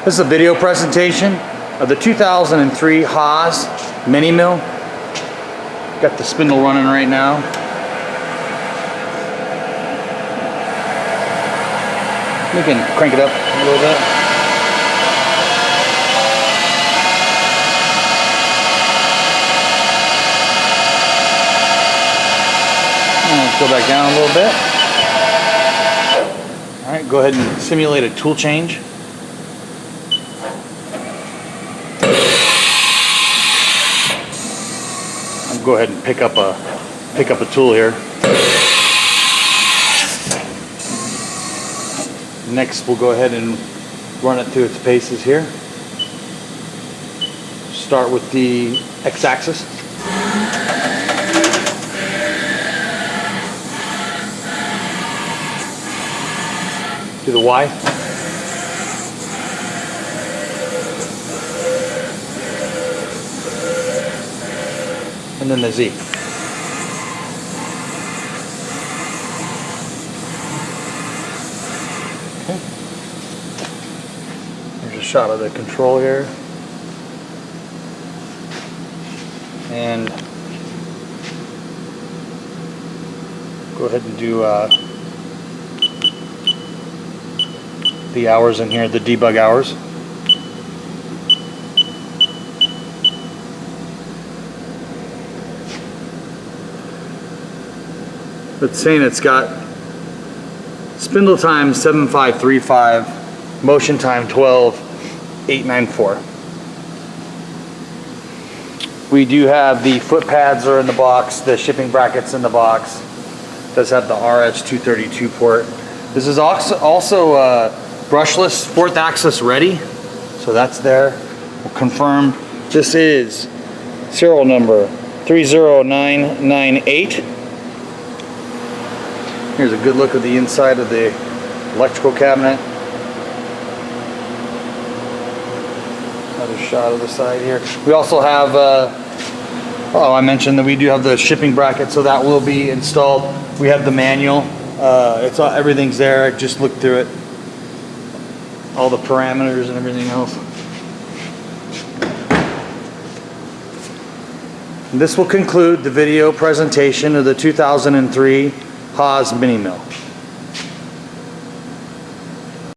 This is a video presentation of the 2003 Haas mini mill. Got the spindle running right now. We can crank it up a little bit. And let's go back down a little bit. All right, go ahead and simulate a tool change. I'll go ahead and pick up a tool here. Next, we'll go ahead and run it through its paces here. Start with the x-axis. Do the Y. And then the Z. Okay. There's a shot of the control here. And go ahead and do the hours in here, the debug hours. It's saying it's got spindle time 7535, motion time 12894. We do have the foot pads are in the box, the shipping brackets in the box. It does have the RS-232 port. This is also brushless, fourth axis ready, so that's there. We'll confirm this is serial number 30998. Here's a good look at the inside of the electrical cabinet. Another shot of the side here. We also have, oh, I mentioned that we do have the shipping bracket, so that will be installed. We have the manual. It's all, everything's there. I just looked through it. All the parameters and everything else. And this will conclude the video presentation of the 2003 Haas mini mill.